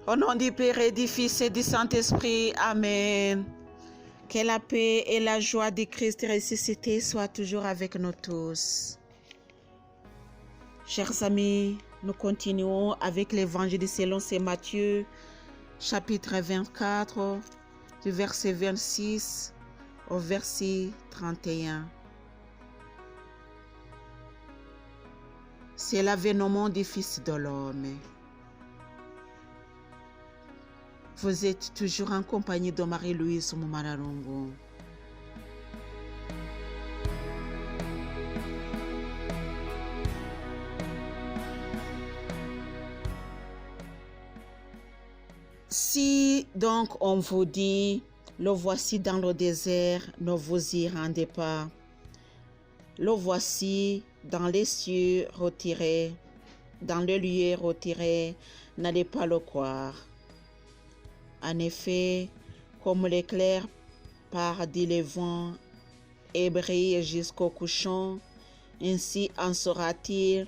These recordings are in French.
Au nom du Père et du Fils et du Saint-Esprit, Amen. Que la paix et la joie du Christ ressuscité soient toujours avec nous tous. Chers amis, nous continuons avec l'évangile selon saint Matthieu, chapitre 24, du verset 26 au verset 31. C'est l'avènement du Fils de l'homme. Vous êtes toujours en compagnie de Marie-Louise Mumararongo. Si donc on vous dit, le voici dans le désert, ne vous y rendez pas. Le voici dans les cieux retiré, dans le lieu retiré, n'allez pas le croire. En effet, comme l'éclair part du levant et brille jusqu'au couchant, ainsi en sera-t-il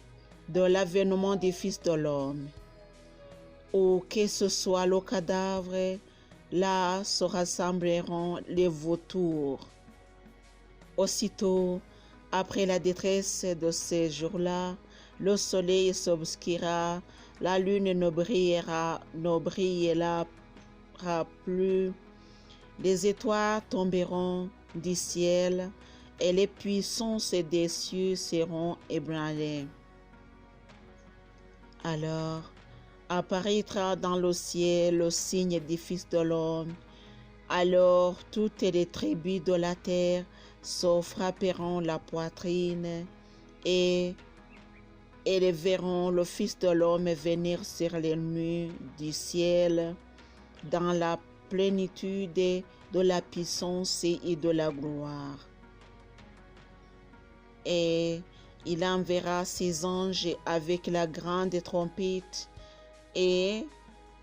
de l'avènement du Fils de l'homme. Où que ce soit le cadavre, là se rassembleront les vautours. Aussitôt, après la détresse de ces jours-là, le soleil s'obscurera, la lune ne brillera plus, les étoiles tomberont du ciel et les puissances des cieux seront ébranlées. Alors apparaîtra dans le ciel le signe du Fils de l'homme. Alors toutes les tribus de la terre se frapperont la poitrine et elles verront le Fils de l'homme venir sur les nuées du ciel dans la plénitude de la puissance et de la gloire. Et il enverra ses anges avec la grande trompette, et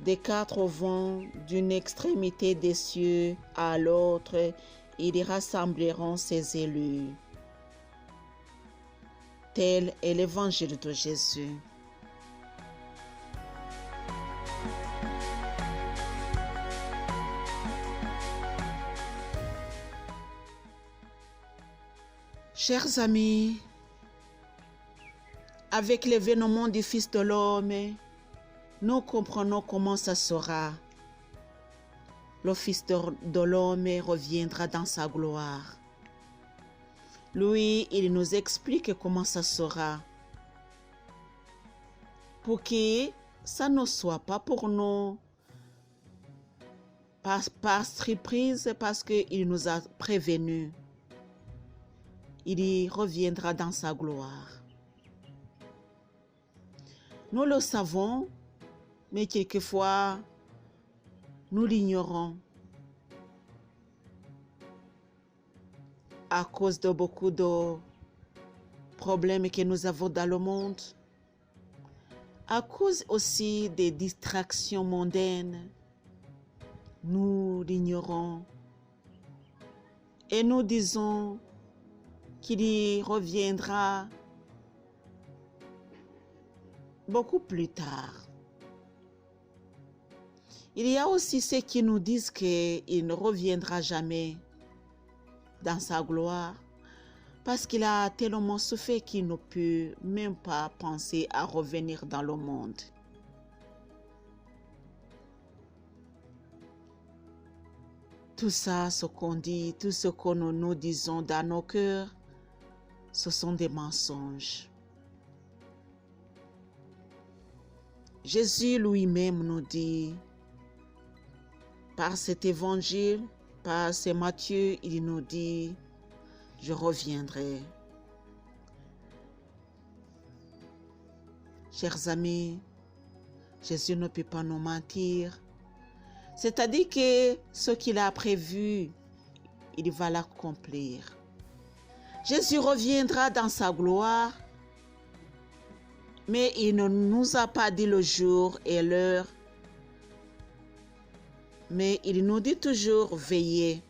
des quatre vents d'une extrémité des cieux à l'autre, ils rassembleront ses élus. Tel est l'évangile de Jésus. Chers amis, avec l'événement du Fils de l'homme, nous comprenons comment ça sera. Le Fils de l'homme reviendra dans sa gloire. Lui, il nous explique comment ça sera. Pour que ça ne soit pas pour nous par surprise, parce qu'il nous a prévenus. Il y reviendra dans sa gloire. Nous le savons, mais quelquefois, nous l'ignorons à cause de beaucoup de problèmes que nous avons dans le monde, à cause aussi des distractions mondaines. Nous l'ignorons et nous disons qu'il y reviendra beaucoup plus tard. Il y a aussi ceux qui nous disent qu'il ne reviendra jamais dans sa gloire parce qu'il a tellement souffert qu'il ne peut même pas penser à revenir dans le monde. Tout ça, ce qu'on dit, tout ce que nous disons dans nos cœurs, ce sont des mensonges. Jésus lui-même nous dit, par cet évangile, par ce Matthieu, il nous dit, je reviendrai. Chers amis, Jésus ne peut pas nous mentir. C'est-à-dire que ce qu'il a prévu, il va l'accomplir. Jésus reviendra dans sa gloire, mais il ne nous a pas dit le jour et l'heure, mais il nous dit toujours veiller.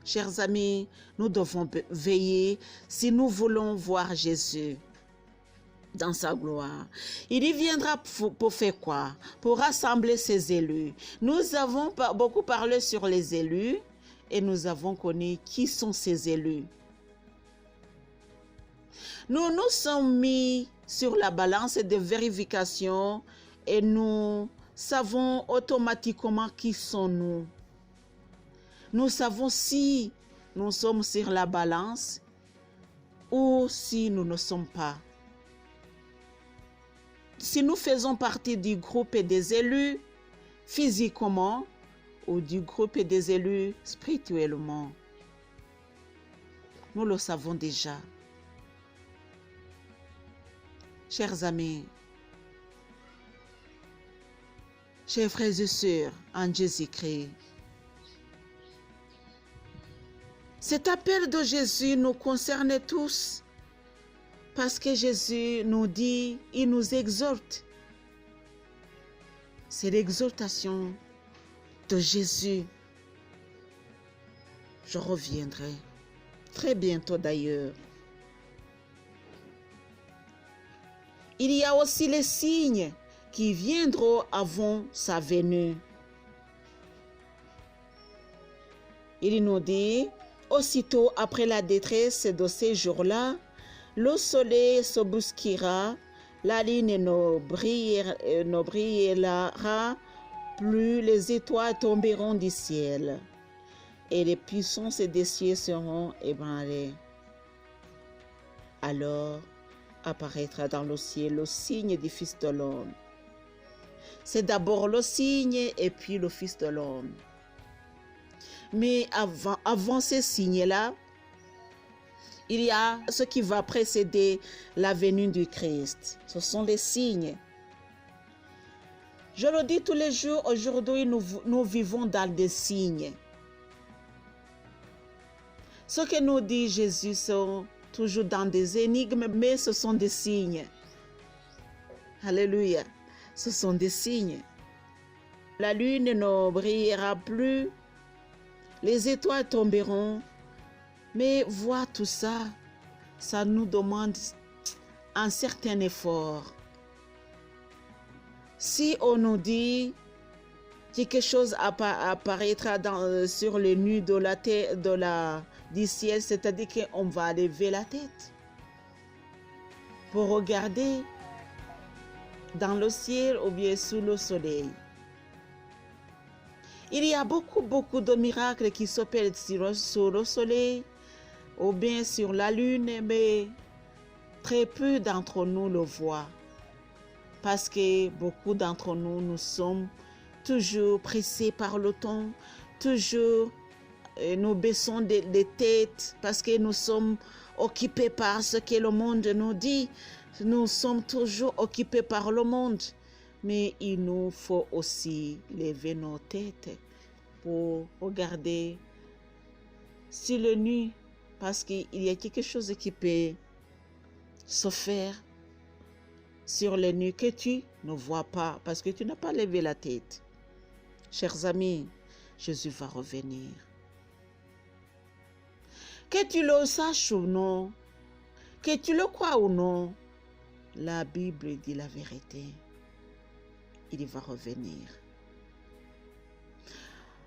Chers amis, nous devons veiller si nous voulons voir Jésus. dans sa gloire. Il y viendra pour faire quoi? Pour rassembler ses élus. Nous avons beaucoup parlé sur les élus et nous avons connu qui sont ces élus. Nous nous sommes mis sur la balance de vérification et nous savons automatiquement qui sont nous. Nous savons si nous sommes sur la balance ou si nous ne sommes pas. Si nous faisons partie du groupe des élus physiquement ou du groupe des élus spirituellement, nous le savons déjà. Chers amis, chers frères et sœurs en Jésus-Christ, cet appel de Jésus nous concerne tous parce que Jésus nous dit, il nous exhorte. C'est l'exhortation de Jésus. Je reviendrai très bientôt d'ailleurs. Il y a aussi les signes qui viendront avant sa venue. Il nous dit, aussitôt après la détresse de ces jours-là, le soleil s'obscurera, la lune ne brillera plus, les étoiles tomberont du ciel, et les puissances des cieux seront ébranlées. Alors apparaîtra dans le ciel le signe du Fils de l'homme. C'est d'abord le signe et puis le Fils de l'homme. Mais avant ces signes-là, il y a ce qui va précéder la venue du Christ. Ce sont les signes. Je le dis tous les jours, aujourd'hui nous vivons dans des signes. Ce que nous dit Jésus sont toujours dans des énigmes, mais ce sont des signes. Alléluia. Ce sont des signes. La lune ne brillera plus, les étoiles tomberont, mais voir tout ça, ça nous demande un certain effort. Si on nous dit quelque chose apparaîtra sur les nues de la terre, du ciel, c'est-à-dire qu'on va lever la tête pour regarder dans le ciel ou bien sous le soleil. Il y a beaucoup de miracles qui s'opèrent sur le soleil ou bien sur la lune, mais très peu d'entre nous le voient. Parce que beaucoup d'entre nous, nous sommes toujours pressés par le temps, toujours nous baissons les têtes parce que nous sommes occupés par ce que le monde nous dit. Nous sommes toujours occupés par le monde. Mais il nous faut aussi lever nos têtes pour regarder sur le nu, parce qu'il y a quelque chose qui peut se faire sur le nu que tu ne vois pas, parce que tu n'as pas levé la tête. Chers amis, Jésus va revenir. Que tu le saches ou non, que tu le crois ou non, la Bible dit la vérité. Il va revenir.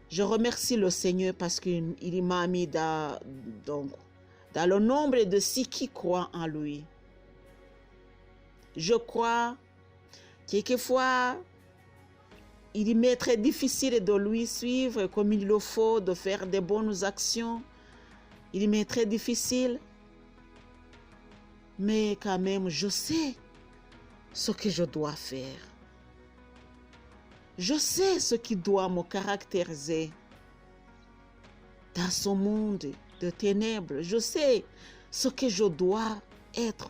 Je remercie le Seigneur parce qu'il m'a mis dans le nombre de ceux qui croient en lui. Je crois, quelquefois, il m'est très difficile de lui suivre comme il le faut, de faire de bonnes actions. Il m'est très difficile. Mais quand même, je sais ce que je dois faire. Je sais ce qui doit me caractériser dans ce monde de ténèbres. Je sais ce que je dois être,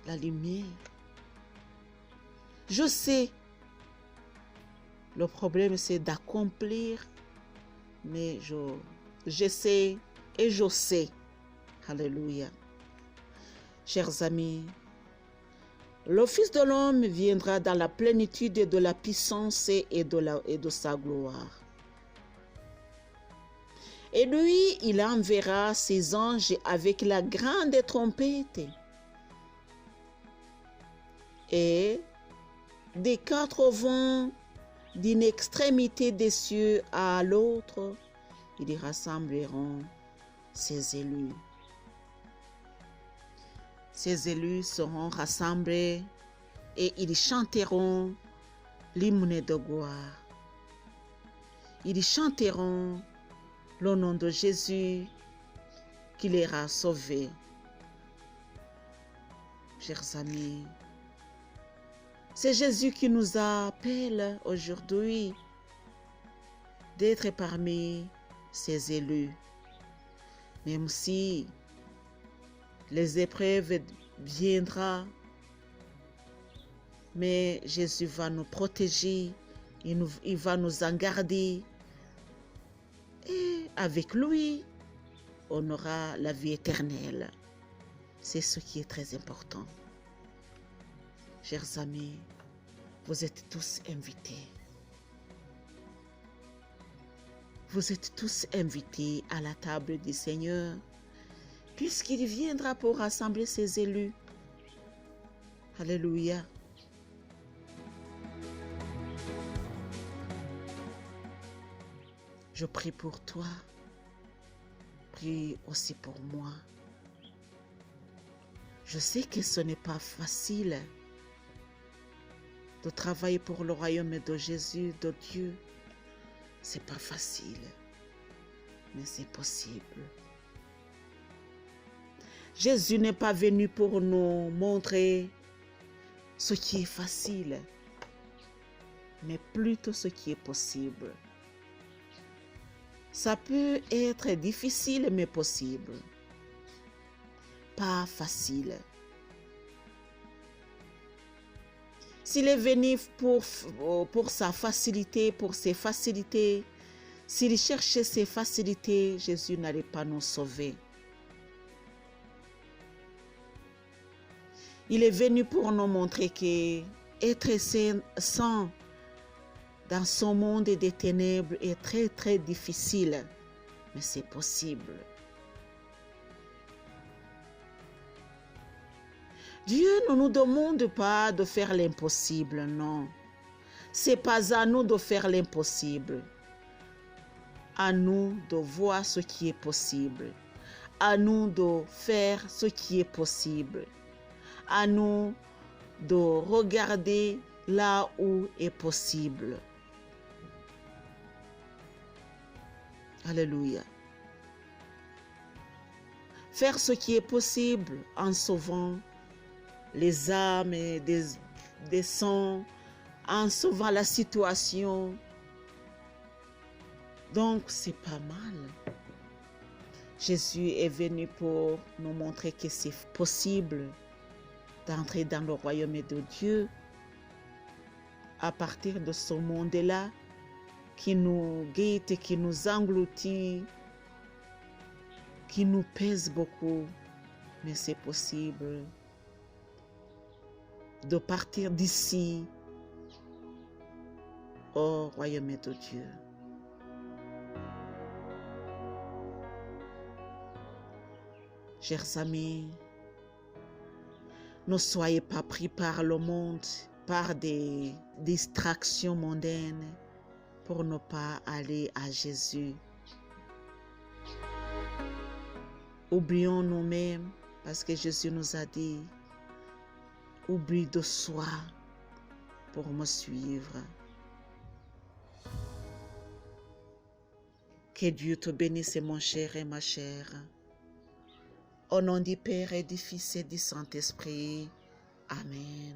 la lumière. Je sais. Le problème, c'est d'accomplir, mais j'essaie et je sais. Alléluia. Chers amis, le Fils de l'homme viendra dans la plénitude de la puissance et de sa gloire. Et lui, il enverra ses anges avec la grande trompette. Et des quatre vents, d'une extrémité des cieux à l'autre, ils rassembleront ses élus. Ces élus seront rassemblés et ils chanteront l'hymne de gloire. Ils chanteront le nom de Jésus qui les a sauvés. Chers amis, c'est Jésus qui nous appelle aujourd'hui d'être parmi ses élus. Même si les épreuves viendront, mais Jésus va nous protéger, il va nous en garder. Et avec lui, on aura la vie éternelle. C'est ce qui est très important. Chers amis, vous êtes tous invités. Vous êtes tous invités à la table du Seigneur, puisqu'il viendra pour rassembler ses élus. Alléluia. Je prie pour toi. Prie aussi pour moi. Je sais que ce n'est pas facile de travailler pour le royaume de Jésus, de Dieu. C'est pas facile, mais c'est possible. Jésus n'est pas venu pour nous montrer ce qui est facile, mais plutôt ce qui est possible. Ça peut être difficile, mais possible. Pas facile. S'il est venu pour sa facilité, pour ses facilités, s'il cherchait ses facilités, Jésus n'allait pas nous sauver. Il est venu pour nous montrer que être saint dans ce monde des ténèbres est très très difficile, mais c'est possible. Dieu ne nous demande pas de faire l'impossible, non. C'est pas à nous de faire l'impossible. À nous de voir ce qui est possible. À nous de faire ce qui est possible. À nous de regarder là où est possible. Alléluia. Faire ce qui est possible en sauvant les âmes et des sangs, en sauvant la situation. Donc, c'est pas mal. Jésus est venu pour nous montrer que c'est possible d'entrer dans le royaume de Dieu à partir de ce monde-là qui nous guette, qui nous engloutit, qui nous pèse beaucoup. Mais c'est possible de partir d'ici au royaume de Dieu. Chers amis, ne soyez pas pris par le monde, par des distractions mondaines pour ne pas aller à Jésus. Oublions nous-mêmes parce que Jésus nous a dit: oublie de soi pour me suivre. Que Dieu te bénisse, mon cher et ma chère. Au nom du Père et du Fils et du Saint-Esprit. Amen.